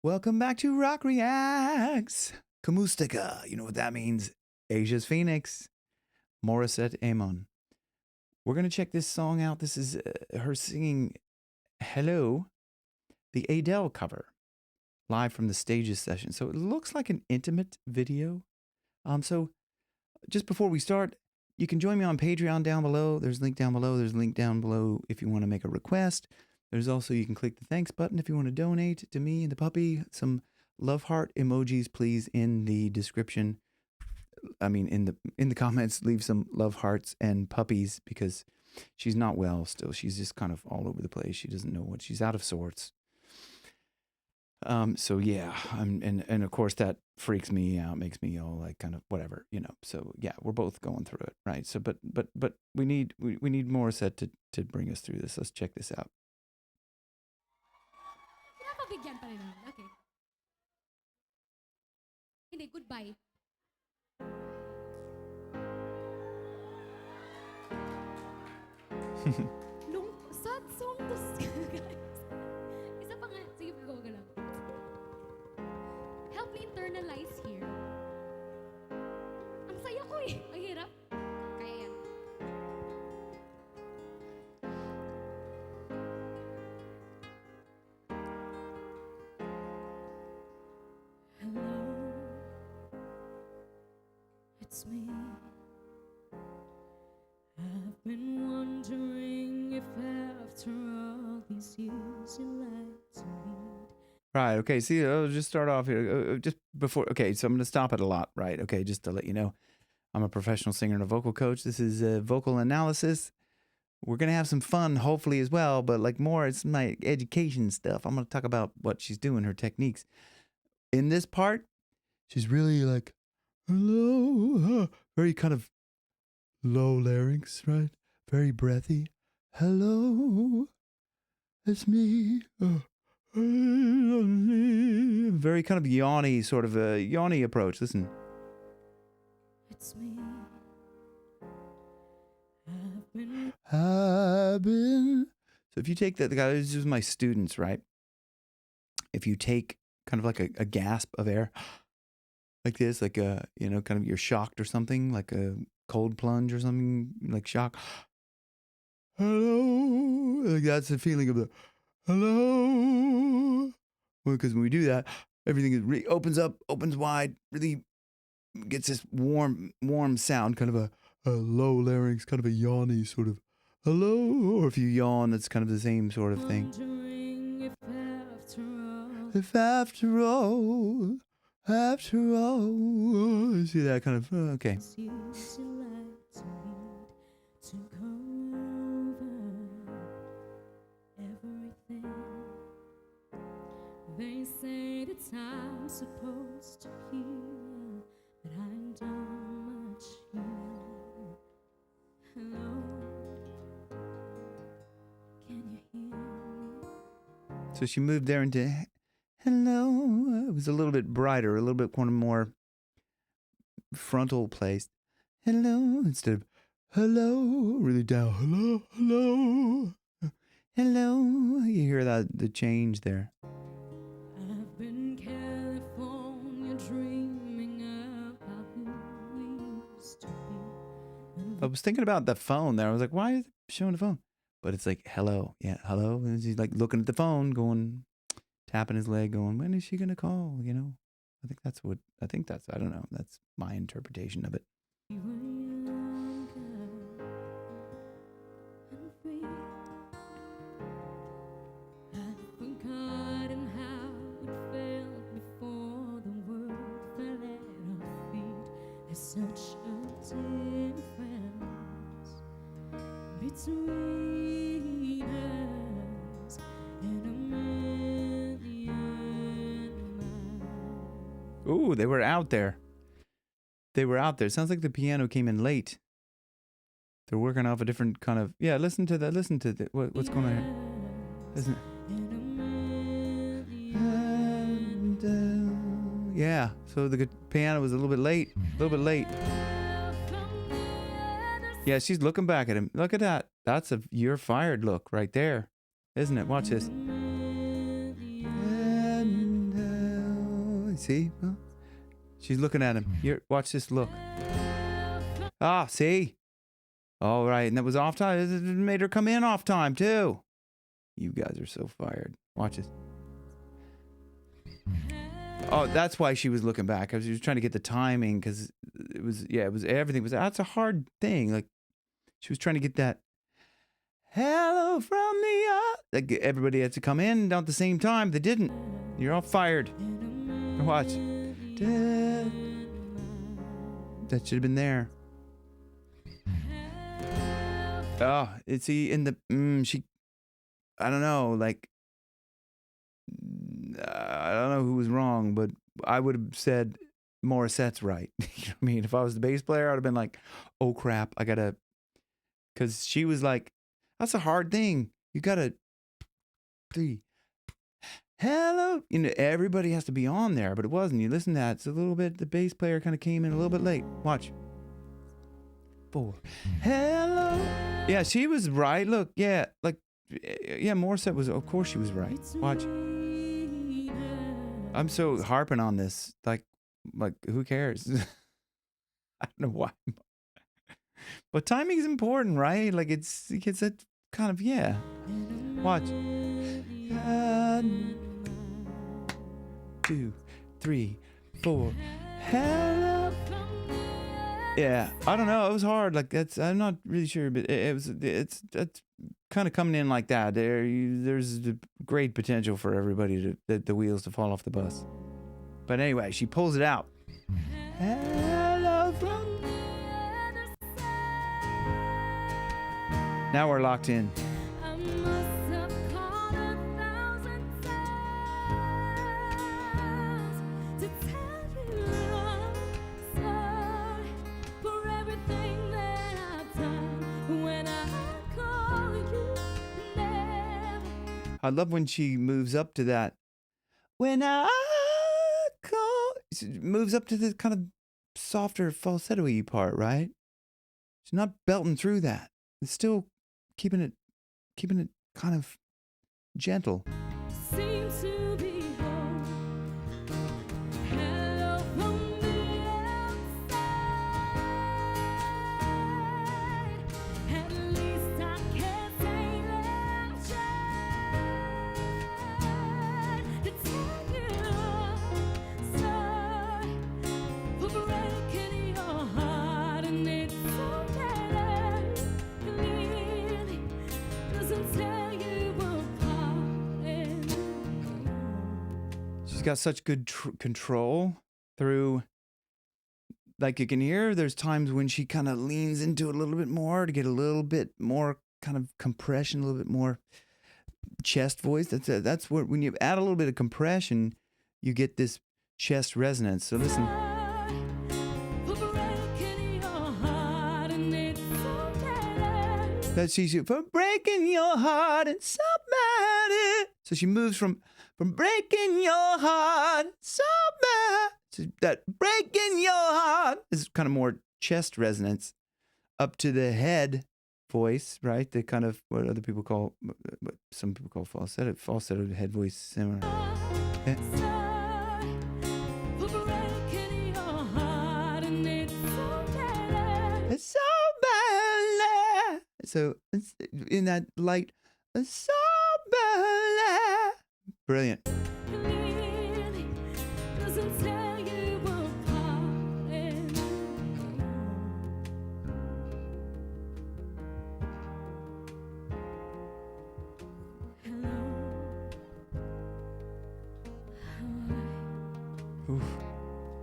Welcome back to Rock Reacts. Kamustika, you know what that means. Asia's Phoenix. Morissette, Amon. We're going to check this song out. This is her singing Hello, the Adele cover, live from the Stages session. So it looks like an intimate video. So just before we start, you can join me on Patreon down below. There's a link down below. There's a link down below if you want to make a request. There's also, you can click the thanks button if you want to donate to me and the puppy. Some love heart emojis, please, in the description. I mean, in the comments, leave some love hearts and puppies because she's not well still. She's just kind of all over the place. She doesn't know what, she's out of sorts. So yeah, and of course that freaks me out, makes me all like kind of whatever, you know. So yeah, we're both going through it, right? So but we need Morissette to bring us through this. Let's check this out. Pinapabigyan pa rin naman. Okay. Hindi, goodbye. Sad song to guys. Isa pa nga. Sige, go lang. Help me internalize here. Ang saya ko eh. Ang hirap. Kaya yan. Hello, it's me. I've been wondering if after all these years you like to meet. Right, okay, see, I'll just start off here. Just before, okay, so I'm going to stop it a lot, right? Okay, just to let you know, I'm a professional singer and a vocal coach. This is vocal analysis. We're going to have some fun, hopefully, as well, but like more, it's my education stuff. I'm going to talk about what she's doing, her techniques. In this part, she's really like, hello, very kind of low larynx, right? Very breathy. Hello, it's me. Very kind of yawny, sort of a yawny approach. Listen. It's me. I've been. So if you take that, this is my students, right? If you take kind of like a gasp of air, like this, like a, you know, kind of you're shocked or something, like a cold plunge or something, like shock. Hello, like that's the feeling of the hello. Well, because when we do that, everything is really opens up, opens wide, really gets this warm sound, kind of a low larynx, kind of a yawny sort of hello. Or if you yawn, it's kind of the same sort of thing. If after all, see that kind of, okay. They say that I'm supposed to hear, but I ain't done much here. Hello, can you hear me? So she moved there into hello. It was a little bit brighter, a little bit kind of more frontal placed. Hello, instead of hello, really down. Hello, hello, hello. You hear that, the change there. I've been California dreaming about who we used to be. I was thinking about the phone there. I was like, why is it showing the phone? But it's like, hello. Yeah, hello. And he's like looking at the phone, going, tapping his leg, going, when is she going to call? You know, I don't know. That's my interpretation of it. Such a difference between us and a million miles. Ooh, they were out there. They were out there. Sounds like the piano came in late. They're working off a different kind of, yeah, listen to that. Listen to the, what's going on here. Listen. Yeah, so the piano was a little bit late. Yeah, she's looking back at him. Look at that. That's a you're fired look right there, isn't it? Watch this. See? Huh? She's looking at him. Here, watch this look. Ah, see? All right, and that was off time. It made her come in off time, too. You guys are so fired. Watch this. Oh, that's why she was looking back. She was trying to get the timing because everything was, that's a hard thing. Like, she was trying to get that, hello from the, like, everybody had to come in at the same time. They didn't. You're all fired. Watch. That should have been there. Oh, it's he in the, I don't know, like, I don't know who was wrong, but I would have said Morissette's right. You know what I mean? If I was the bass player, I would have been like, oh crap, I gotta, because she was like, that's a hard thing. You gotta, hello. You know, everybody has to be on there, but it wasn't. You listen to that, it's a little bit, the bass player kind of came in a little bit late. Watch. 4. Hello. Yeah, she was right. Look, yeah, like, yeah, Morissette was, of course she was right. Watch. I'm so harping on this. Like who cares? I don't know why. But timing is important, right? Like it gets that kind of, yeah. Watch. 2, 3, 4. Hello. Yeah, I don't know. It was hard. Like I'm not really sure, but it's kind of coming in like that. There's great potential for everybody the wheels to fall off the bus. But anyway, she pulls it out. Hello from now we're locked in. I love when she moves up to that. When I call, she moves up to the kind of softer falsetto-y part, right? She's not belting through that. It's still keeping it kind of gentle. Seems to be home. Hello from the outside. At least I can say that to tell you sorry for breaking your heart, and it's so bad. Clearly doesn't tell you apart. She's got such good control through, like you can hear there's times when she kind of leans into it a little bit more to get a little bit more kind of compression, a little bit more chest voice. That's what, when you add a little bit of compression, you get this chest resonance. So listen. That's she's for breaking your heart and somebody. So she moves from breaking your heart, somebody. So that breaking your heart is kind of more chest resonance up to the head voice, right? The kind of what other people call, what some people call falsetto head voice, similar. Okay. It's so bad. So it's in that light, it's so bad. Brilliant. Oof.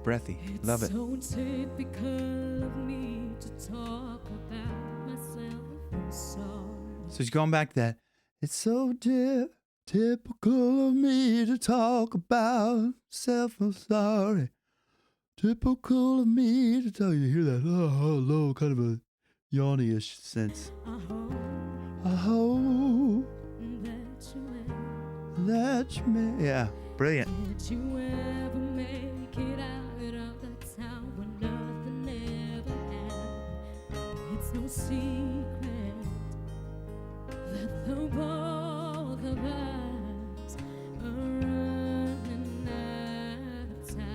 Breathy. Love it. So typical of me to talk about myself. I'm sorry. So she's going back to that. It's so typical of me to talk about myself. I'm sorry. Typical of me to tell you. Hear that? Oh, low, kind of a yawny-ish sense. I hope that you may. Yeah, brilliant. Did you ever make it out of that town where nothing ever happened? It's no secret that the both of us are running out of time.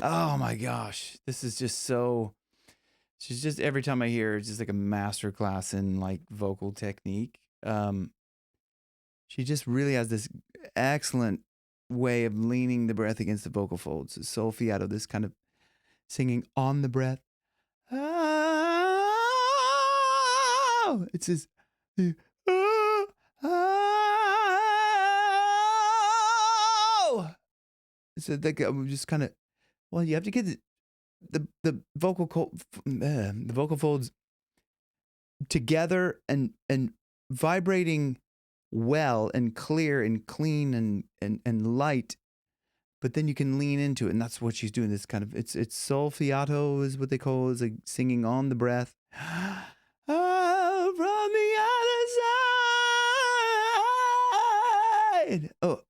Oh my gosh. This is just so, she's just, every time I hear her, it's just like a master class in like vocal technique. She just really has this excellent way of leaning the breath against the vocal folds. So solfiato, this kind of singing on the breath. Oh, it says, oh. So like I'm just kind of, well, you have to get the vocal folds together and vibrating well and clear and clean and light, but then you can lean into it, and that's what she's doing. This kind of it's solfiato is what they call, is like singing on the breath. Oh, from the other side. Oh,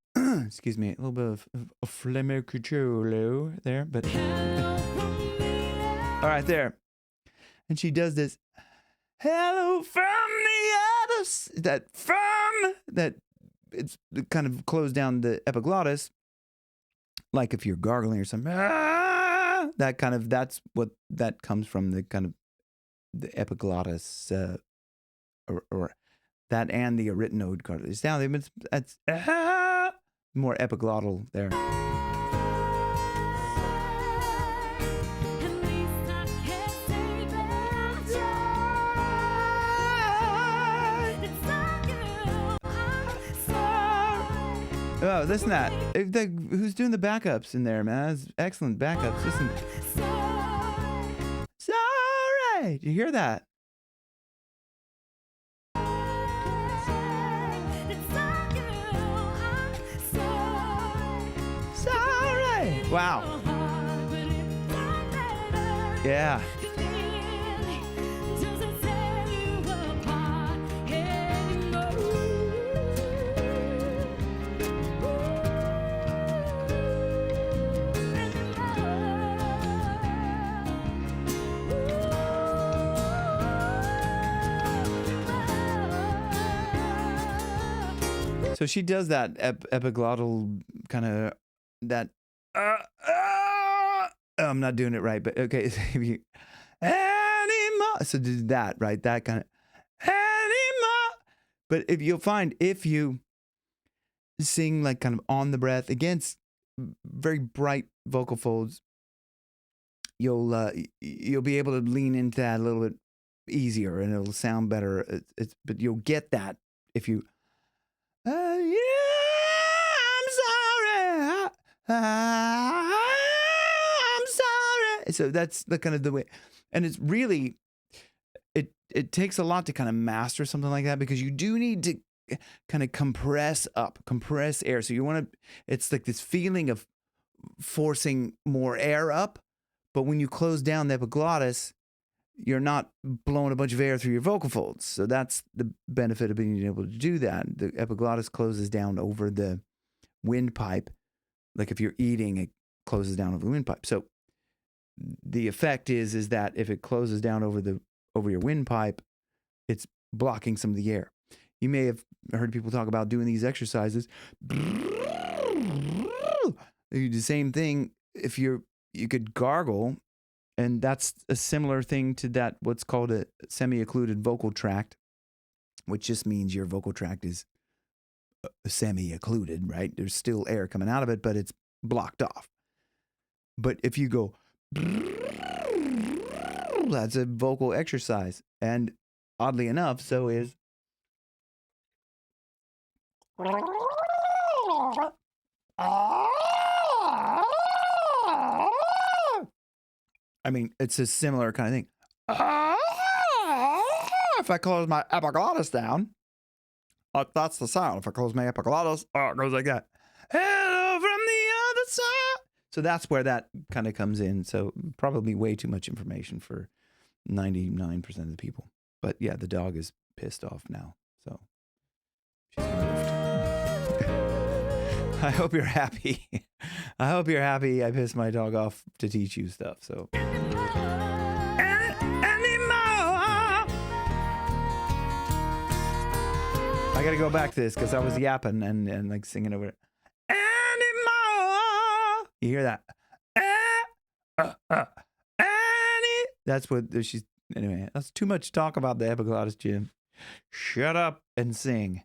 excuse me, a little bit of flammecciolo there, but all right, there. And she does this. Hello from the other side. That from, that it's kind of closed down the epiglottis, like if you're gargling or something. That kind of, that's what that comes from, the kind of the epiglottis, or that, and the arytenoid cartilage. Now that's more epiglottal there. Oh, listen to that. Who's doing the backups in there, man? That's excellent backups. Listen. Sorry. Did you hear that? Sorry. Wow. Yeah. So she does that epiglottal kind of, that. I'm not doing it right, but okay. If you, anymore. So do that, right? That kind of anymore. But if you'll find, if you sing like kind of on the breath against very bright vocal folds, you'll be able to lean into that a little bit easier, and it'll sound better. But you'll get that if you. Yeah, I'm sorry. I'm sorry. So that's the kind of the way, and it's really, it takes a lot to kind of master something like that, because you do need to kind of compress air. So you want to, it's like this feeling of forcing more air up, but when you close down the epiglottis, you're not blowing a bunch of air through your vocal folds. So that's the benefit of being able to do that. The epiglottis closes down over the windpipe. Like if you're eating, it closes down over the windpipe. So the effect is that if it closes down over your windpipe, it's blocking some of the air. You may have heard people talk about doing these exercises. You do the same thing if you could gargle. And that's a similar thing to that, what's called a semi-occluded vocal tract, which just means your vocal tract is semi-occluded, right? There's still air coming out of it, but it's blocked off. But if you go, that's a vocal exercise. And oddly enough, so is. I mean, it's a similar kind of thing. If I close my epiglottis down, that's the sound. If I close my epiglottis, it goes like that. Hello from the other side. So that's where that kind of comes in. So probably way too much information for 99% of the people. But yeah, the dog is pissed off now. So she's moved. I hope you're happy. I hope you're happy I pissed my dog off to teach you stuff. So I got to go back to this because I was yapping and like singing over it. Anymore. You hear that? Annie. That's what she's. Anyway, that's too much talk about the epiglottis, Jim. Shut up and sing.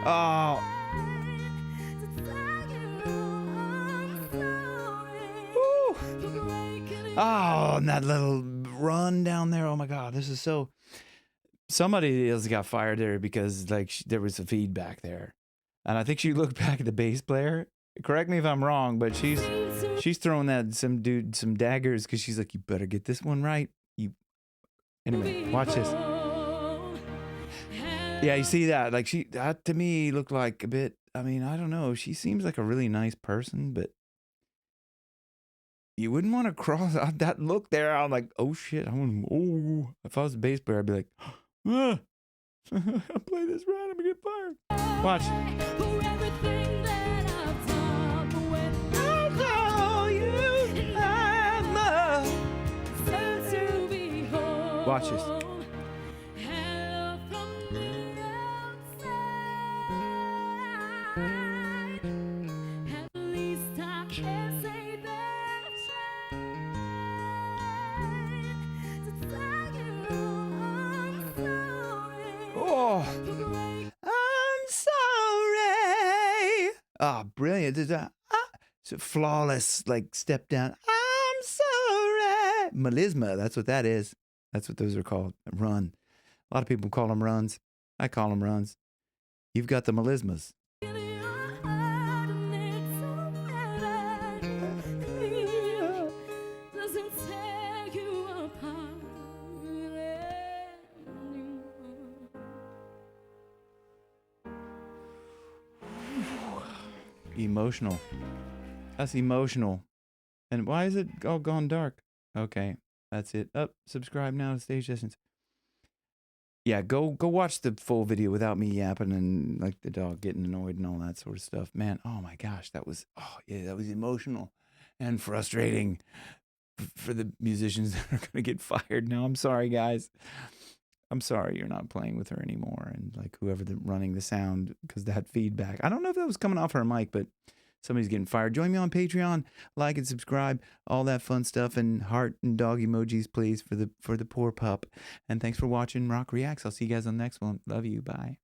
Oh. Oh, and that little run down there. Oh my God, this is so. Somebody else got fired there because like there was a feedback there, and I think she looked back at the bass player. Correct me if I'm wrong, but she's throwing that some dude some daggers because she's like, you better get this one right. Anyway, watch this. Yeah, you see that? Like that to me looked like a bit. I mean, I don't know. She seems like a really nice person, but you wouldn't want to cross out that look there. I'm like, oh shit. If I was a bass player, I'd be like, I play this right, I'm gonna get fired. Watch. Watch this. I'm sorry. Oh, brilliant. It's a flawless, like, step down. I'm sorry. Melisma, that's what that is. That's what those are called. Run. A lot of people call them runs. I call them runs. You've got the melismas. Emotional. That's emotional. And why is it all gone dark? Okay, that's it. Subscribe now to Stage Sessions. Yeah, go watch the full video without me yapping and like the dog getting annoyed and all that sort of stuff. Man, oh my gosh, that was emotional and frustrating for the musicians that are gonna get fired now. I'm sorry, guys. I'm sorry you're not playing with her anymore, and like whoever running the sound, because that feedback. I don't know if that was coming off her mic, but somebody's getting fired. Join me on Patreon, like and subscribe, all that fun stuff, and heart and dog emojis, please, for the poor pup. And thanks for watching Rock Reacts. I'll see you guys on the next one. Love you. Bye.